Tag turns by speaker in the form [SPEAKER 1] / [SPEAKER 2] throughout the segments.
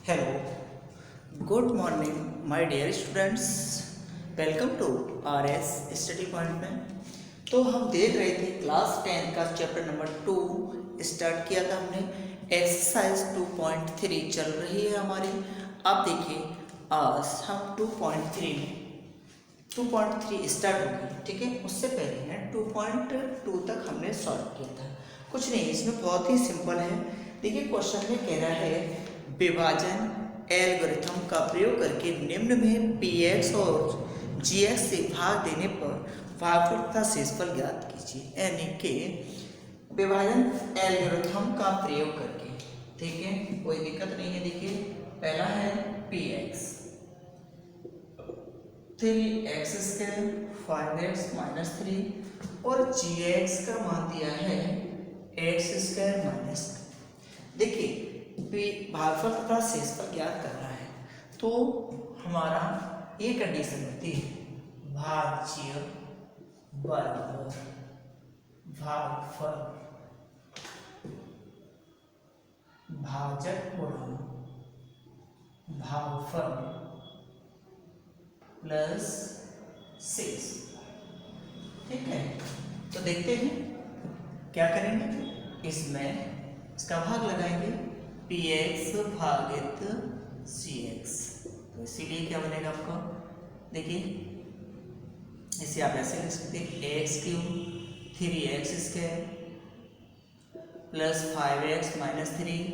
[SPEAKER 1] Hello, good morning, my dear students. Welcome to R S study point में। तो हम देख रहे थे क्लास 10 का चैप्टर नंबर 2 स्टार्ट किया था हमने। एक्सरसाइज 2.3 चल रही है हमारी। अब देखिए आज हम 2.3 में 2.3 स्टार्ट हो गई, ठीक है। उससे पहले है 2.2 तक हमने सॉल्व किया था। कुछ नहीं, इसमें बहुत ही सिंपल है। देखिए क्वेश्चन में कह रहा है विभाजन एल्गोरिथम का प्रयोग करके निम्न में px और gx से भाग देने पर भागफल तथा शेषफल ज्ञात कीजिए। यानी कि विभाजन एल्गोरिथम का प्रयोग करके, ठीक है, कोई दिक्कत नहीं है। देखिए पहला है px 3x² 5x - 3 और gx का मान दिया है x²-। देखिए भागफल तथा शेषफल ज्ञात करना है तो हमारा ये कंडीशन होती है भाज्य बराबर भागफल भाजक गुणा भागफल प्लस शेष, ठीक है। तो देखते हैं क्या करेंगे, इसमें इसका भाग लगाएंगे px भागित cx। तो इसीलिए क्या बनेगा आपका, देखिए इसे आप ऐसे लिख सकते हैं x³ 3x² प्लस 5x - 3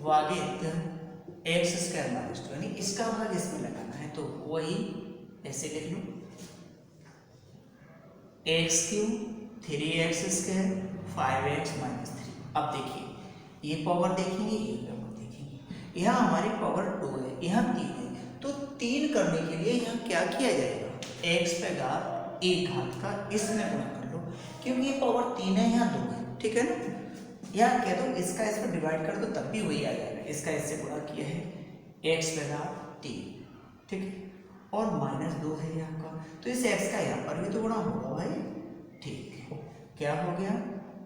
[SPEAKER 1] भागित x² - 2, यानी इसका भाग इसमें लगाना है। तो वही ऐसे लिख लो x³ 3x² 5x - 3। अब देखिए ये पावर देखेंगे, ये पावर देखेंगे। यहाँ हमारी पावर 2 है, यहाँ 3 है। तो 3 करने के लिए यहाँ क्या किया जाएगा, x पे घात 1 घात का इसमें गुणा कर लो, क्योंकि ये पावर 3 है, यहाँ 2 है, ठीक है ना। यहाँ कह दो इसका इस पर डिवाइड कर दो तब भी वही आ जाएगा। इसका इससे गुणा किया है x पे घात 3, ठीक है, और -2 है यहाँ का। तो इस x का यहाँ पर भी तो गुणा होगा भाई, ठीक है। क्या हो गया,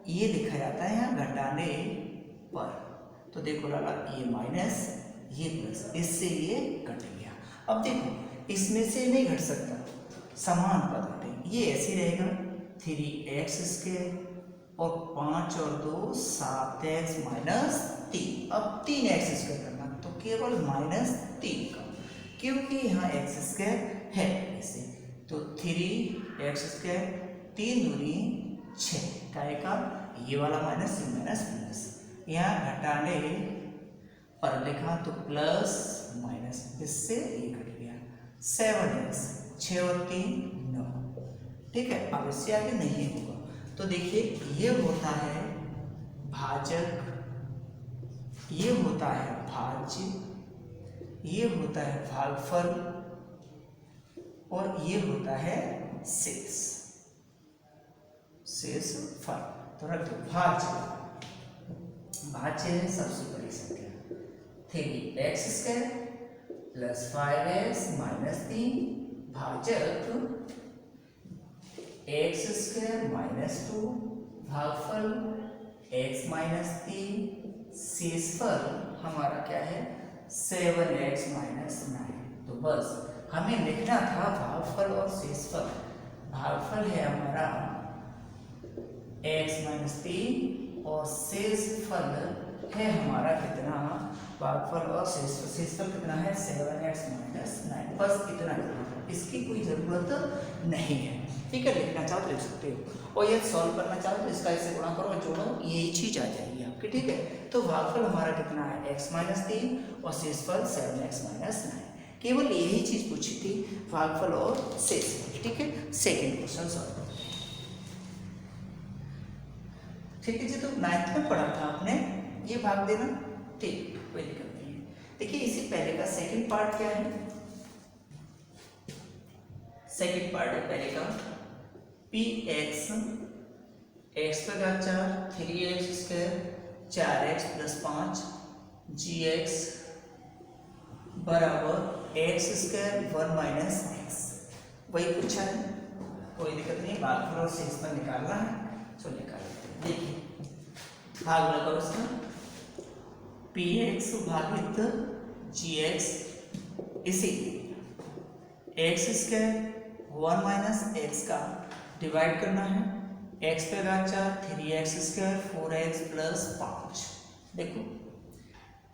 [SPEAKER 1] ये लिखा जाता है यहाँ घटाने पर। तो देखो लाला ये माइनस ये प्लस, इससे ये कट गया। अब देखो इसमें से नहीं घट सकता, समान पद घटे, ये ऐसे रहेगा 3x² और 5 और 2 7x - 3। अब 3x² करना तो केवल -3 का, क्योंकि यहाँ x² है ऐसे। तो 3x², 3 दूनी 6 का ये वाला माइनस ये माइनस प्लस, यहाँ घटाने पर लिखा तो प्लस माइनस, इससे ये घट गया 7x 6 और 3 9, ठीक है। अब इससे आगे नहीं होगा। तो देखिए ये होता है भाजक, ये होता है भाज्य, ये होता है भागफल और ये होता है शेषफल। तो रख दो भाज्य, भाज्य है सबसे बड़ी संख्या 3x² प्लस 5x - 3 भाजक x² - 2 भागफल x - 3 शेषफल हमारा क्या है 7x - 9। तो बस हमें लिखना था भागफल और शेषफल। भागफल है हमारा x - 3 और शेषफल है हमारा कितना, भागफल और शेषफल कितना है 7x - 9। बस इतना करना, इसकी कोई जरूरत नहीं है, ठीक है। लिखना चाहो तो लिख सकते हो, और ये सॉल्व करना चाहो तो इसका इसे गुणा करो और जोड़ो, यही चीज आ जाएगी आपकी, ठीक है। तो भागफल हमारा कितना है x - 3 और शेषफल 7x - 9। केवल यही चीज पूछी थी, भागफल और शेषफल, ठीक है। सेकेंड क्वेश्चन सॉल्व, ठीक है जी। तो 9th में पढ़ा था आपने ये भाग देना, ठीक, कोई दिक्कत नहीं है। देखिए इसी पहले का सेकंड पार्ट क्या है, सेकंड पार्ट है पहले का px x पे घात 4 3x² 4x + 5 gx बराबर x² 1 - x। वही पूछा है, कोई दिक्कत नहीं। भागफल और शेषफल निकालना है, तो निकाल लेते हैं। देखिए भाग लगाओ इसका px भागित जी एक्स, इसीलिए एक्स स्क्वायर 1 माइनस एक्स का डिवाइड करना है, एक्स पे घात 4 3x स्क्वायर 4x प्लस 5। देखो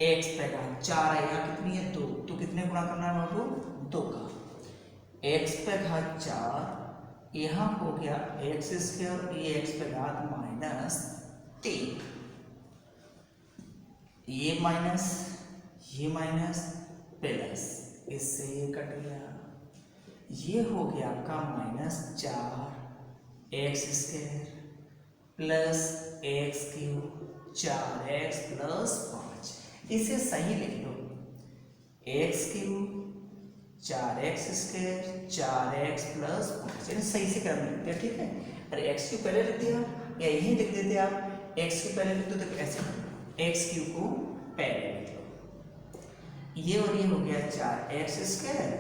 [SPEAKER 1] एक्स पे घात 4 है, यहाँ कितनी है 2, तो कितने गुणा करना है बाबू 2 का, एक्स पे घात 4 यहाँ हो गया एक्स स्क्वायर, ये एक्स पे घात माइनस 3, ये माइनस प्लस, इससे ये कट गया, ये हो गया आपका minus 4 x square plus x cube 4x plus 5, इसे सही लिख लो, x cube 4x square 4x plus 5, यानी सही से क्रम लिखते हैं, ठीक है। अरे एक्स क्यूब पहले लिख दिया या यही लिख देते आप, एक्स क्यूब पहले लिख दो तो ऐसे एक्स क्यूब को पहले लिख लो, ये और ये हो गया 4x स्क्वायर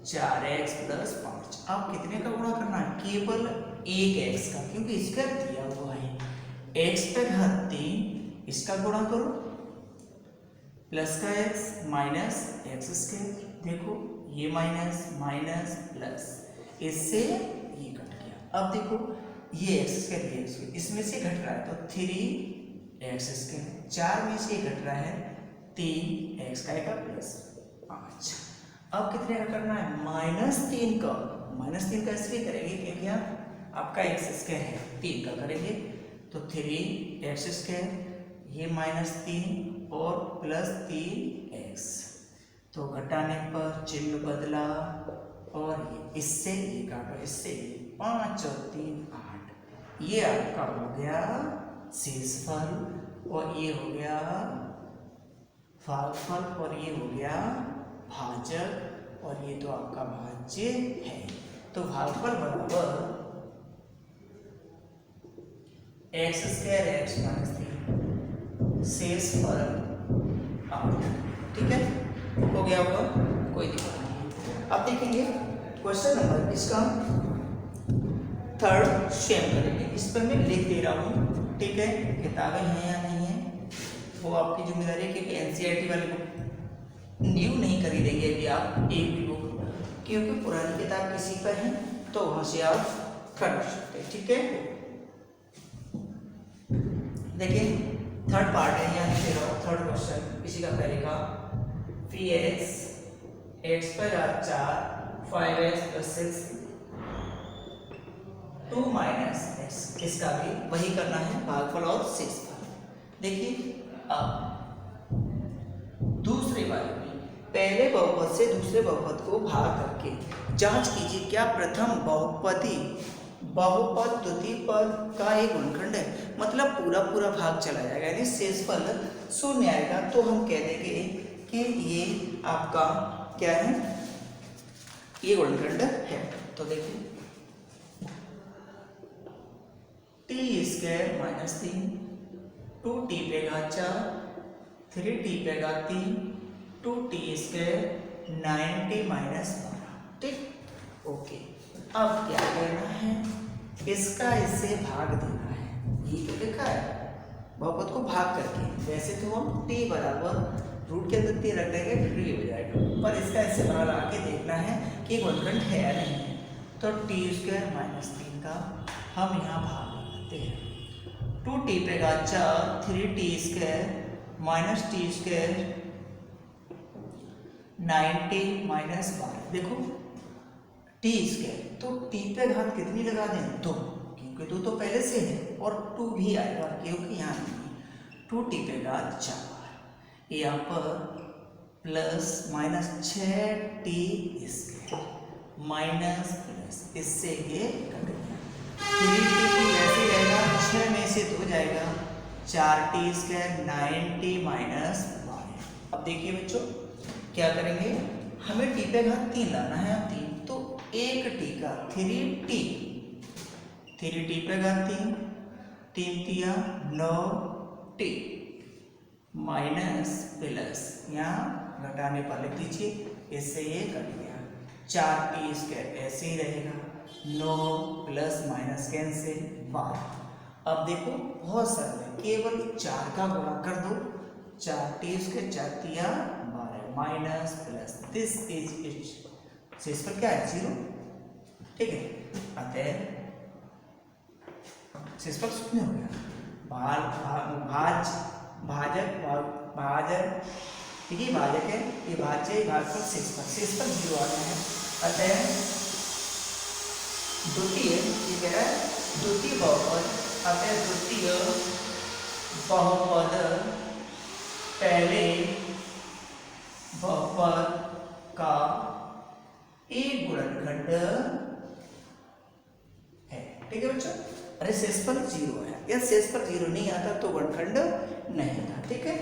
[SPEAKER 1] 4x प्लस 5। अब कितने का गुणा करना है, केवल एक x का, क्योंकि स्क्वायर दिया हुआ है, x पे घात 3 इसका गुणा करो प्लस का x माइनस एक्स स्क्वायर, देखो ये माइनस प्लस, इससे ये कट गया। अब देखो ये x स्क्वायर इसमें से घट रहा है तो 3x स्क्वायर, 4 में से घट रहा है 3x का प्लस 5। अब कितने का करना है, -3 का इसलिए करेंगे क्योंकि आपका x स्क्वायर है 3 का करेंगे तो 3x स्क्वायर, ये -3 और प्लस 3x, तो घटाने पर चिन्ह बदला और इससे ये काटो, इससे 5 और 3 8, ये आपका हो गया शेषफल और ये हो गया भागफल और ये हो गया भाजक और ये तो आपका भाज्य है। तो भागफल बराबर एक्स स्क्वायर एक्स माइनस 3, शेषफल 8, ठीक है, हो गया होगा, कोई दिक्कत नहीं। अब देखेंगे क्वेश्चन नंबर इसका 3rd सेम करेंगे, इस पर मैं लिख दे रहा हूँ, ठीक है, किताबें हैं या नहीं है वो आपकी जिम्मेदारी है, क्योंकि एनसीईआरटी वाली बुक न्यू नहीं खरीदेंगे अभी आप एक भी बुक, क्योंकि पुरानी किताब किसी पर है तो वहां से आप कर सकते हैं, ठीक है। देखिए 3rd पार्ट है, यहाँ लिख रहा हूँ 3rd क्वेश्चन, इसी का पहले का पी एक्स पर 4 5x प्लस 6 2 माइनस एक्स, इसका भी वही करना है, भागफल और शेषफल। देखिए अब दूसरे वाले में पहले बहुपद से दूसरे बहुपद को भाग करके जांच कीजिए क्या प्रथम बहुपद द्वितीय पद का एक गुणनखंड है, मतलब पूरा भाग चला जाएगा, यानी शेषफल 0 आएगा, तो हम कह देंगे कि ये आपका क्या है, ये गुणनखंड है। तो देखिए टी स्क्वायर माइनस 3 2t पे घात 4 3t पे घात 3 2t स्क्वायर 9t माइनस 12, ठीक, ओके। अब क्या करना है, इसका इससे भाग देना है, ये तो लिखा है बहुपद को भाग करके, वैसे तो हम t बराबर रूट के अंदर 3 रख देंगे फिर ये हो जाएगा, पर इसका इससे बाहर आके देखना है कि गुणनखंड है या नहीं है, तो t स्क्वायर माइनस 3 का हम यहाँ भाग लगाते हैं, 2t पे घात 4 3t square minus T square 9t minus 12, देखो टी स्क्वायर, तो t पे घात कितनी लगा दें 2, क्योंकि 2 तो पहले से है, और 2 भी आएगा क्योंकि यहाँ नहीं, 2t पे घात 4 यहाँ पर plus minus 6t square minus plus, इससे ये कट गया, 3t वैसे रहेगा, 6 में से 2 जाएगा, 4t स्क्वायर 9t माइनस 12। अब देखिए बच्चों क्या करेंगे, हमें t पे घात 3 लाना है, 3 तो 1t का 3t पे घात 3 3 तिया 9t माइनस प्लस, यहाँ घटाने पर लिख दीजिए, इससे ये कट गया, 4t स्क्वायर ऐसे ही रहेगा, 9 प्लस माइनस कैंसिल 12। अब देखो बहुत सरल है, केवल 4 का गुणा कर दो, 4t स्क्वायर 4 तिया 12 minus plus this is it. शेषफल क्या है? 0। ठीक है, अतः शेषफल शून्य हो गया। भाजक ठीक है, भाजक है, ये भाज्य है, भाजक शेषफल 0 आ गया है। अतः द्वितीय, ये कह रहा है द्वितीय बहुपद, अतः द्वितीय बहुपद पहले बहुपद का एक गुणनखंड है। ठीक है बच्चों, अरे शेषफल 0 है, या शेषफल 0 नहीं आता तो गुणनखंड नहीं था। ठीक है,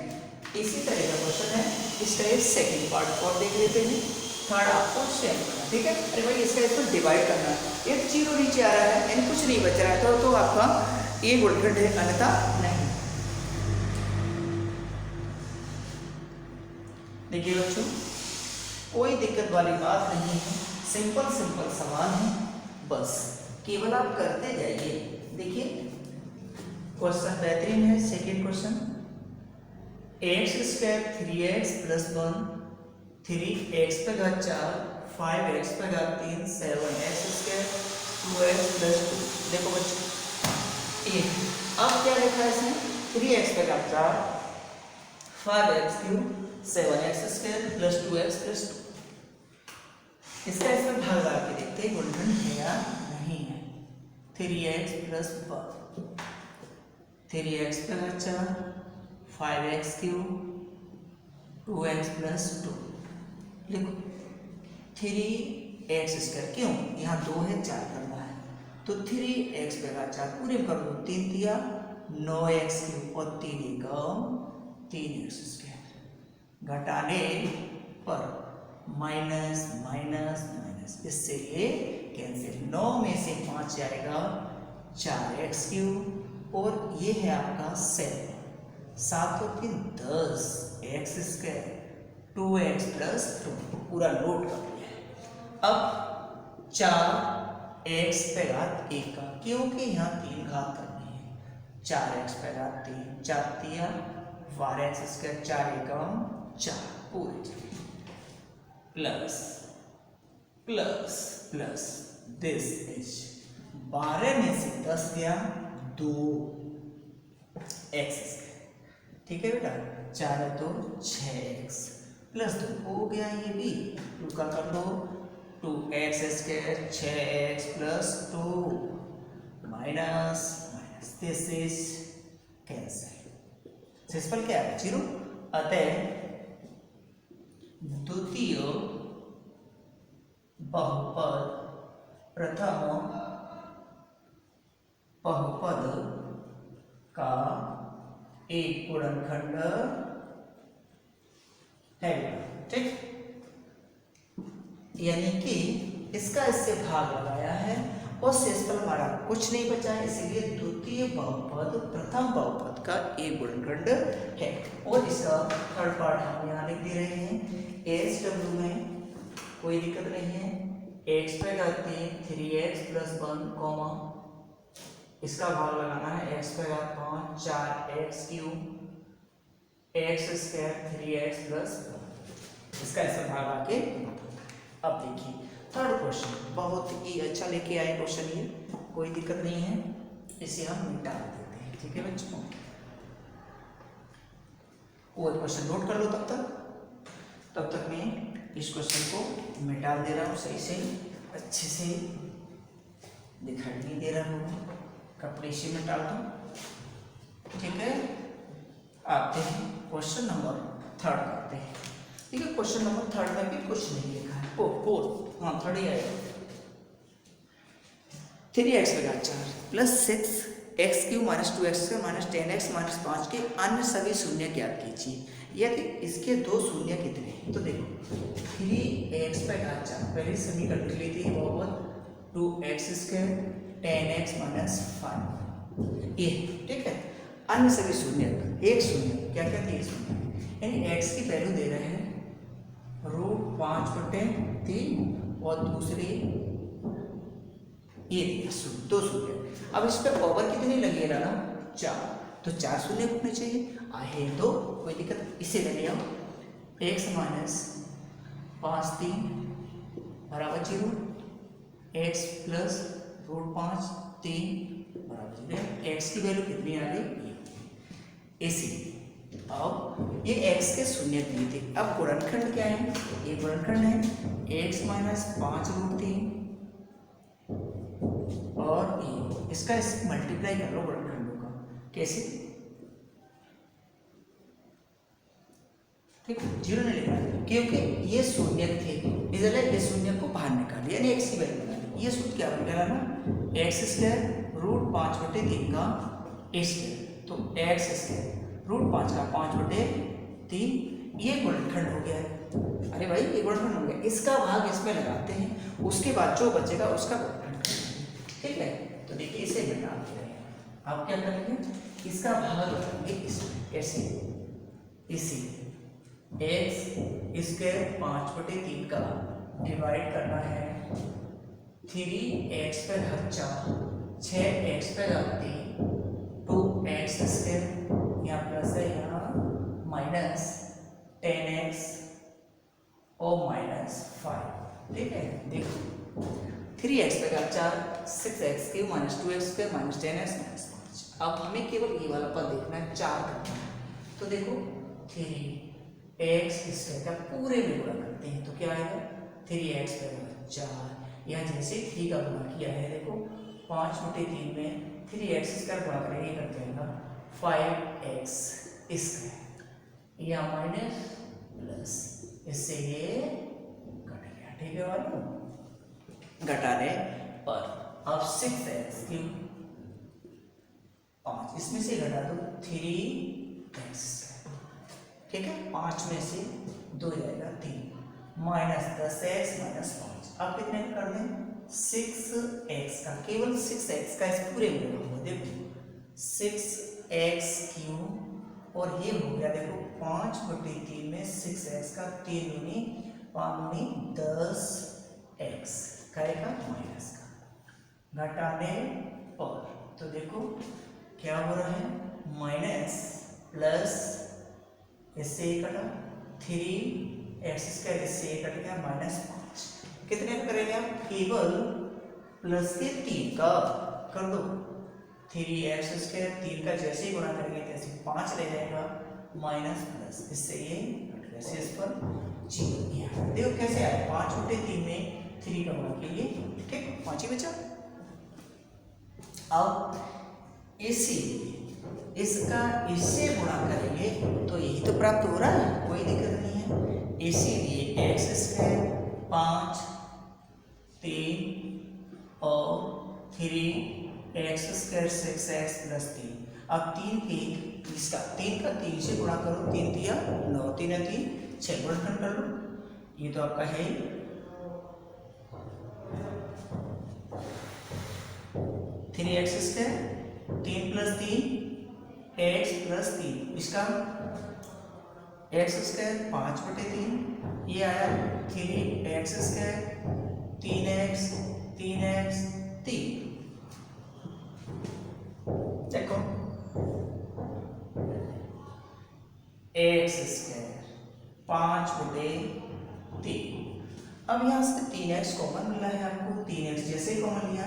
[SPEAKER 1] इसी तरह का क्वेश्चन है, इसका एक सेकंड पार्ट और देख लेते हैं। थर्ड आपको सेम करना। ठीक है, अरे भाई इसका इसको डिवाइड करना है, एक 0 नीचे आ रहा है यानी कुछ नहीं बच रहा है तो आपका ये गुणनखंड है, अन्यथा नहीं। देखिए बच्चों, कोई दिक्कत वाली बात नहीं है, सिंपल सवाल है, बस केवल आप करते जाइए। देखिए क्वेश्चन बेहतरीन है। Second question, x² 3x + 1 3x पे घात 4 5x पे घात 3 7x² 2x + 2। देखो बच्चों, ये अब क्या लिखा है इसमें? 3x पे घात 4 5x³ 7x² + 2x + 2। इसका इसमें भाग लगा के देखते हैं गुणनखंड है या नहीं है। 3x + 1 3x पे घात 4 5x³ 2x + 2। लिखो 3x², क्यों? यहाँ 2 है, 4 करना है तो 3x पे घात 4 पूरे कर दो, 3 दिया 9x³ और 3 एकम 3x²। घटाने पर माइनस माइनस माइनस, इससे ये कैंसिल। 9 में से 5 जाएगा 4x³ और ये है आपका 7 7 और 3 10 x² 2x + 2 पूरा नोट कर लिया है। अब 4x पे घात 1 का, क्योंकि यहाँ 3 घात करनी है, 4x पे घात 3 4 दिया 12x² 4 एकम 4 पूरे plus plus plus this is 12 में से 10 गया 2x²। ठीक है बेटा, 4 है तो 6x + 2 हो गया, ये भी 2 का कर दो 2x² 6x + 2 minus minus this is cancel. शेषफल क्या है? 0। अतः द्वितीय बहुपद प्रथम बहुपद का एक गुणनखंड है। ठीक, यानी कि इसका इससे भाग लगाया है और शेषफल हमारा कुछ नहीं बचा है, इसीलिए द्वितीय बहुपद प्रथम बहुपद का एक गुणनखंड है। और इसका थर्ड पार्ट हम यहाँ लिख दे रहे हैं। ASW में कोई दिक्कत नहीं है, x पे घात 3x + 1 इसका भाग लगाना है x पे घात 5 4x³ x² 3x + 1 इसका ऐसा भाग आके। अब देखिए थर्ड क्वेश्चन बहुत ही अच्छा लेके आए क्वेश्चन, ये कोई दिक्कत नहीं है, इसे हम मिटा देते हैं। ठीक है बच्चों, वो क्वेश्चन नोट कर लो, तब तक मैं इस क्वेश्चन को मिटा दे रहा हूँ, सही से अच्छे से दिखाई नहीं दे रहा हूँ, कपड़े से मिटा दो। ठीक है, आते हैं क्वेश्चन नंबर 3 करते हैं। ठीक है, क्वेश्चन नंबर 3 में भी कुछ नहीं लिखा है, हाँ 3 ही आएगा। 3x पे घात 4 + 6x³ - 2x² - 10x - 5 के अन्य सभी शून्य ज्ञात कीजिए। यदि इसके 2 शून्य कितने हैं? तो देखो 3x पे घात 4 पहले समीकरण लिख लेते हैं, बहुत 2x² 10x - 5 ये। ठीक है, अन्य सभी शून्य, एक शून्य क्या कहते हैं? शून्य यानी x की वैल्यू दे रहे हैं √5/3 और दूसरी ये दिया 2 शून्य। अब इस पर पावर कितनी लगेगा ना 4, तो 4 शून्य होने चाहिए, आहे तो कोई दिक्कत, इसे ले आओ x माइनस 5 3 बराबर 0, x प्लस रूट 5 3 बराबर 0। x की वैल्यू कितनी आ गई? इसी। अब ये x के शून्य दिए थे, अब गुणनखंड क्या है? ये गुणनखंड है x माइनस 5 रूट 3 और ये इसका मल्टीप्लाई कर लो गुणनखंडों का। कैसे? ठीक है, 0 नहीं लेना क्योंकि ये शून्य थे, इसलिए ये शून्य को बाहर निकाल लिया, यानी x की वैल्यू बना ली। ये सूत्र क्या निकाला ना? एक्स स्क्वायर रूट 5 बटे 3 का स्क्वायर, तो एक्स स्क्वायर रूट 5 का 5 बटे 3, ये गुणनखंड हो गया है। अरे भाई ये गुणनखंड हो गया, इसका भाग इसमें लगाते हैं, उसके बाद जो बचेगा उसका गुणनखंड करेंगे। ठीक है, तो देखिए इसे बना रहे हैं। आप क्या करेंगे? इसका भाग लगाएंगे इसमें। कैसे? इसी एक्स स्क्वायर 5 बटे 3 का डिवाइड करना है 3x पर हर 4 6x पर हर 3 2x स्क्वायर, यहाँ प्लस है यहाँ माइनस 10x और माइनस 5। ठीक है, देखो 3x पर हर 4 6x cube minus 2x square minus 10x minus 5। अब हमें केवल ये वाला पद देखना है, 4 करना है, तो देखो 3x स्क्वायर का पूरे में गुणा करते हैं, तो क्या आएगा? 3x पर 4, यहाँ जैसे 3 का गुणा किया है, देखो 5 बटे 3 में 3x स्क्वायर गुणा करेंगे, कर जाएगा 5x स्क्वायर, यहाँ माइनस प्लस, इससे ये कट गया। ठीक है वालों, घटाने पर अब 6x क्यूब 5, इसमें से घटा दो 3x स्क्वायर। ठीक है, 5 में से 2 जाएगा 3 माइनस 10x माइनस 5। अब कितने कर दें? 6x का, केवल 6x का इस पूरे में होगा, देखो 6x क्यूब और ये हो गया देखो 5 बटे 3 में 6x का 3 दूनी 5 दूनी 10x का माइनस का, घटाने पर तो देखो क्या हो रहा है? माइनस प्लस, इससे ये कटा 3x स्क्वायर, इससे ये कट गया माइनस 5। कितने का करेंगे आप? केवल प्लस के 3 का कर दो, 3x स्क्वायर 3 का जैसे ही गुणा करेंगे तैसे 5 रह जाएगा माइनस प्लस, इससे ये कट गया, इस पर 0 गया। देखो कैसे आया? 5 बटे 3 में 3 का गुणा कीजिए, ठीक 5 ही बचा। अब इसी इसका इससे गुणा करेंगे तो यही तो प्राप्त हो रहा है, कोई दिक्कत नहीं है। इसीलिए एक्स स्क्वायर 5 3 और 3x स्क्वायर 6x प्लस 3। अब 3 की इसका 3 का 3 से गुणा करो, 3 दिया 9, 3 है 3 6, गुणनखंड कर लो, ये तो आपका है 3x square 3 plus 3 x plus 3, इसका x स्क्वायर 5 बटे 3, ये आया 3x स्क्वायर 3x 3 देखो x स्क्वायर 5 बटे 3। अब यहाँ से 3x कॉमन मिला है आपको, 3x जैसे ही कॉमन लिया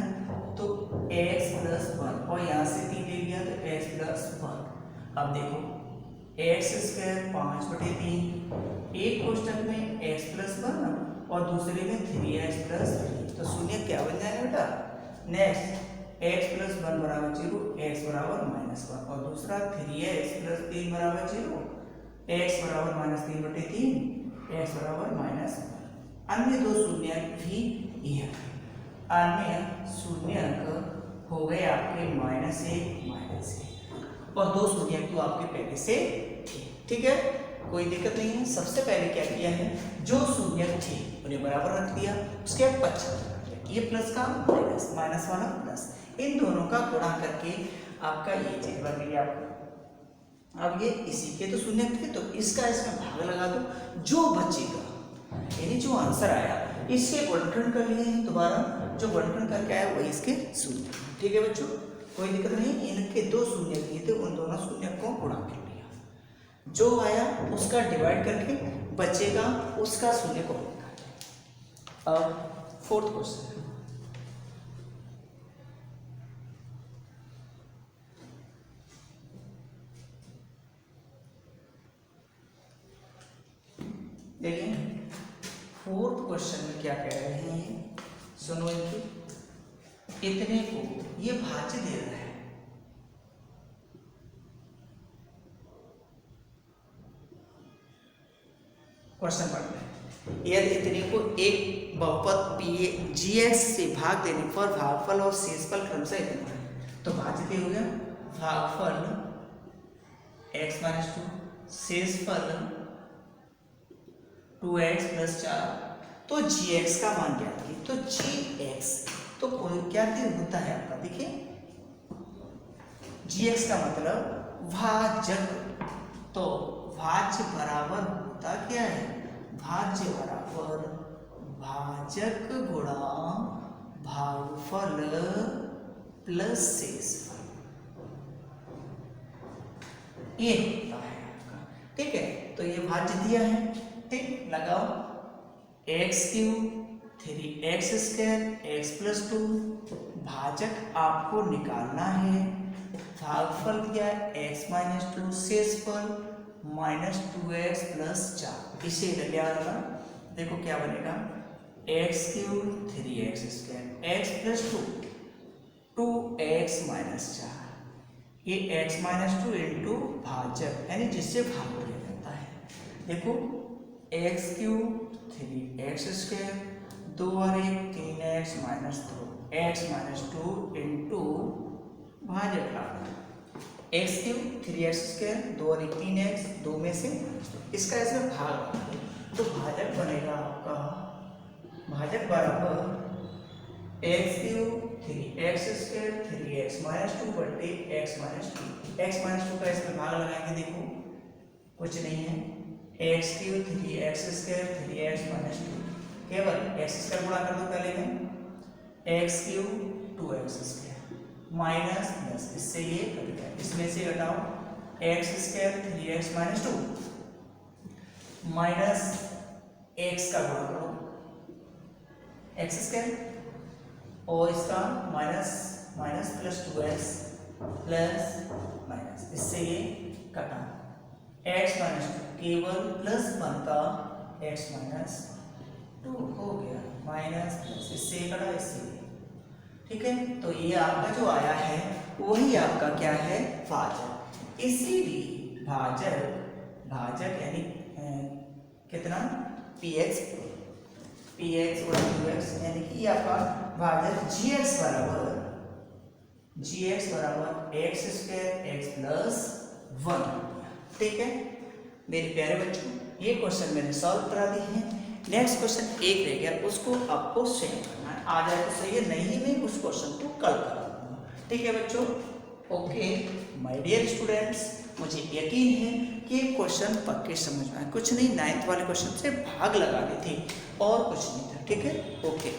[SPEAKER 1] तो x प्लस 1 और यहाँ से 3 ले लिया तो x प्लस 1। अब देखो x स्क्वायर 5 बटे 3, एक कोष्टक में x प्लस 1 और दूसरे में 3x प्लस 3, तो शून्य क्या बन जाएगा बेटा? नेक्स्ट x प्लस 1 बराबर 0, x बराबर माइनस 1 और दूसरा 3x प्लस 3 बराबर 0, x बराबर माइनस 3 बटे 3, x बराबर माइनस 1। अन्य दो शून्य भी यह अन्य शून्य हो गए आपके -1 और दो शून्य तो आपके पहले से थे। ठीक है, कोई दिक्कत नहीं है। सबसे पहले क्या किया है, जो शून्य थे उन्हें बराबर रख दिया, उसके बाद 55 रख दिया, ये प्लस का माइनस, माइनस वाला प्लस, इन दोनों का गुणा करके आपका ये चीज बन गई आपको। अब ये इसी के तो शून्य थे तो इसका इसमें भाग लगा दो, जो बचेगा यानी जो आंसर आया इसके गुणनखंड कर लिए हैं, दोबारा जो गुणनखंड करके आया वही इसके शून्य। ठीक है बच्चों, कोई दिक्कत नहीं। इनके दो शून्य दिए थे, उन दोनों शून्य को गुणा कर लिया, जो आया उसका डिवाइड करके बचेगा उसका शून्य को निकालें। अब फोर्थ क्वेश्चन, देखिए फोर्थ क्वेश्चन में क्या कह रहे हैं, सुनो इनकी, इतने को ये भाज्य दे रहा है, क्वेश्चन पढ़ते हैं। यदि इतने को एक बहुपद GX से भाग देने पर भागफल और शेषफल क्रमशः इतना है, तो भाज्य हो गया भागफल x - 2, शेषफल 2x + 4, तो GX का मान क्या है, तो GX तो क्या होता है आपका, देखिए GX का मतलब भाजक, तो भाज्य बराबर होता क्या है, भाज्य बराबर भाजक गुणा भागफल प्लस शेषफल, ये होता है आपका। ठीक है, तो ये भाज्य दिया है, ठीक, लगाओ x³ 3x² x + 2, भाजक आपको निकालना है, भागफल क्या x - 2, शेषफल -2x + 4, इसे ले आना, देखो क्या बनेगा x³ 3x² x + 2 2x - 4, ये x - 2 इंटू भाजक यानी जिससे भाग लिया जाता है, देखो x³ 3x² 2 और 1 3x - 2 x - 2 इंटू भाजक x³ 3x² 2 और 1 3x, 2 में से इसका इसमें भाग, तो भाजक बनेगा आपका, भाजक बराबर x³ 3x² 3x - 2 बटे x - 2, x - 2 का इसमें भाग लगाएंगे, देखो कुछ नहीं है, x³ 3x² 3x - 2, केवल x² गुणा कर दो पहले में, x³ 2x² माइनस प्लस, इससे ये कट गया, इसमें से घटाओ x² 3x - 2 माइनस x का गुणा करो x² और इसका minus plus 2x plus minus, इससे ये कटा x - 2 केवल +1 का x - 2 हो गया, माइनस प्लस, इससे कटा, इससे, ठीक है, तो ये आपका जो आया है वही आपका क्या है, भाजक। इसीलिए भाजक यानी कितना px गुणा 2x, यानी कि ये आपका भाजक GX बराबर x² x + 1, ठीक है मेरे प्यारे बच्चों, ये क्वेश्चन मैंने सॉल्व करा दिए हैं। नेक्स्ट क्वेश्चन एक रह गया, उसको आपको सेम करना है, आ जाए तो सही है, नहीं मैं उस क्वेश्चन को कल करा दूंगा, ठीक है बच्चों। ओके माय डियर स्टूडेंट्स, मुझे यकीन है कि ये क्वेश्चन पक्के समझ में आए, कुछ नहीं 9th वाले क्वेश्चन से भाग लगाने थे और कुछ नहीं था, ठीक है। ओके।